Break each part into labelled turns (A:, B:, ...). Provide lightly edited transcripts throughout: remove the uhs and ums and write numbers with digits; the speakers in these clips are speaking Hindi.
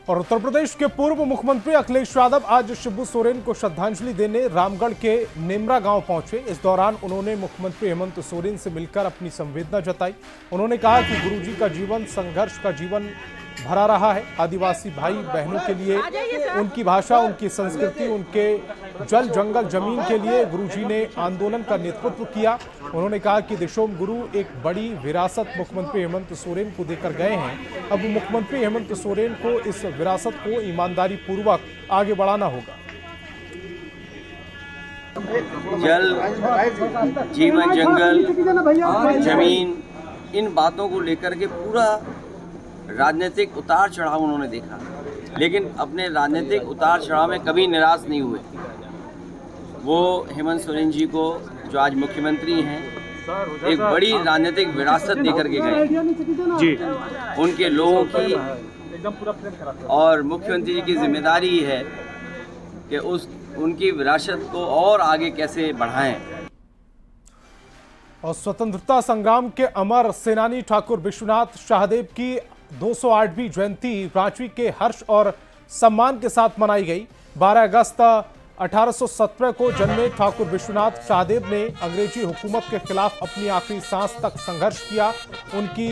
A: और उत्तर प्रदेश के पूर्व मुख्यमंत्री अखिलेश यादव आज शिबू सोरेन को श्रद्धांजलि देने रामगढ़ के नेमरा गांव पहुंचे। इस दौरान उन्होंने मुख्यमंत्री हेमंत सोरेन से मिलकर अपनी संवेदना जताई। उन्होंने कहा कि गुरुजी का जीवन संघर्ष का जीवन भरा रहा है। आदिवासी भाई बहनों के लिए उनकी भाषा, उनकी संस्कृति, उनके जल जंगल जमीन के लिए गुरुजी ने आंदोलन का नेतृत्व किया। उन्होंने कहा कि देशोम गुरु एक बड़ी विरासत मुख्यमंत्री हेमंत सोरेन को देकर गए हैं। अब मुख्यमंत्री हेमंत सोरेन को इस विरासत को ईमानदारी पूर्वक आगे बढ़ाना होगा।
B: जल, जीवन, जंगल, जमीन, इन बातों को लेकर के पूरा राजनीतिक उतार चढ़ाव उन्होंने देखा, लेकिन अपने राजनीतिक उतार चढ़ाव में कभी निराश नहीं हुए। वो हेमंत सोरेन जी को, जो आज मुख्यमंत्री हैं, एक बड़ी राजनीतिक विरासत देकर के गए जी। उनके लोगों की और मुख्यमंत्री जी की जिम्मेदारी है कि उनकी विरासत को और आगे कैसे बढ़ाएं।
A: और स्वतंत्रता संग्राम के अमर सेनानी ठाकुर विश्वनाथ शाहदेव की 208वीं जयंती रांची के हर्ष और सम्मान के साथ मनाई गई। 12 अगस्त 1817 को जन्मे ठाकुर विश्वनाथ शाहदेव ने अंग्रेजी हुकूमत के खिलाफ अपनी आखिरी सांस तक संघर्ष किया। उनकी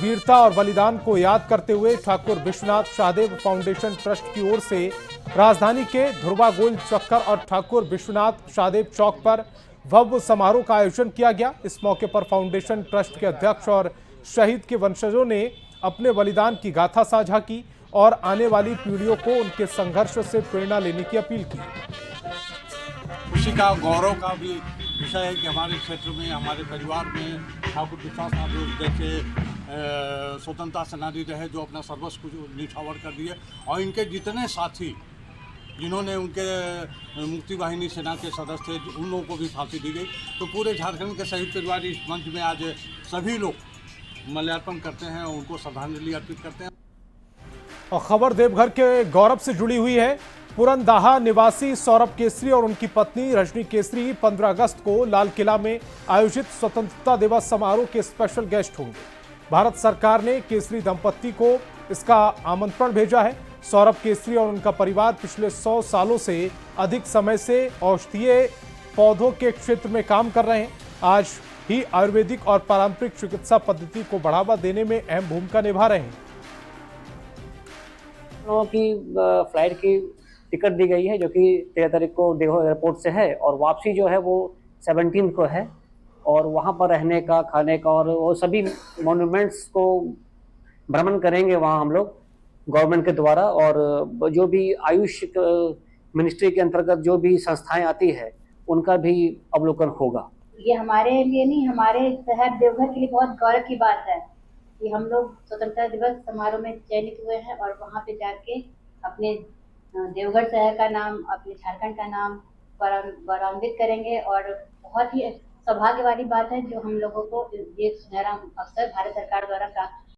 A: वीरता और बलिदान को याद करते हुए ठाकुर विश्वनाथ शाहदेव फाउंडेशन ट्रस्ट की ओर से राजधानी के ध्रुवा गोल चक्कर और ठाकुर विश्वनाथ शाहदेव चौक पर भव्य समारोह का आयोजन किया गया। इस मौके पर फाउंडेशन ट्रस्ट के अध्यक्ष और शहीद के वंशजों ने अपने बलिदान की गाथा साझा की और आने वाली पीढ़ियों को उनके संघर्ष से प्रेरणा लेने की अपील की।
C: खुशी का, गौरव का भी विषय है कि हमारे क्षेत्र में, हमारे परिवार में ठाकुर विश्वनाथ शाहदेव जैसे स्वतंत्रता सेनानी रहे, जो अपना सर्वस्व को न्यौछावर कर दिए, और इनके जितने साथी जिन्होंने उनके मुक्ति वाहिनी सेना के सदस्य थे, उन लोगों को भी फांसी दी गई। तो पूरे झारखंड के शहीद परिवार इस मंच में आज सभी लोग माल्यार्पण करते हैं और उनको श्रद्धांजलि अर्पित करते हैं।
A: और खबर देवघर के गौरव से जुड़ी हुई है। पुरंदाहा निवासी सौरभ केसरी और उनकी पत्नी रजनी केसरी 15 अगस्त को लाल किला में आयोजित स्वतंत्रता दिवस समारोह के स्पेशल गेस्ट होंगे। भारत सरकार ने केसरी दंपत्ति को इसका आमंत्रण भेजा है। सौरभ केसरी और उनका परिवार पिछले 100 सालों से अधिक समय से औषधीय पौधों के क्षेत्र में काम कर रहे हैं। आज ही आयुर्वेदिक और पारंपरिक चिकित्सा पद्धति को बढ़ावा देने में अहम भूमिका निभा रहे हैं।
D: लोगों की फ्लाइट की टिकट दी गई है, जो कि 13 तारीख को देहो एयरपोर्ट से है, और वापसी जो है वो 17 को है। और वहाँ पर रहने का, खाने का, और वो सभी मॉन्यूमेंट्स को भ्रमण करेंगे वहाँ हम लोग गवर्नमेंट के द्वारा। और जो भी आयुष मिनिस्ट्री के अंतर्गत जो भी संस्थाएं आती है, उनका भी अवलोकन होगा।
E: ये हमारे लिए नहीं, हमारे शहर देवघर के लिए बहुत गौरव की बात है कि हम लोग स्वतंत्रता दिवस समारोह में चयनित हुए हैं और वहाँ पे जाके अपने देवघर शहर का नाम, अपने झारखंड का नाम गौरवान्वित करेंगे। और बहुत ही सौभाग्य वाली बात है जो हम लोगों को ये सुनहरा अवसर भारत सरकार द्वारा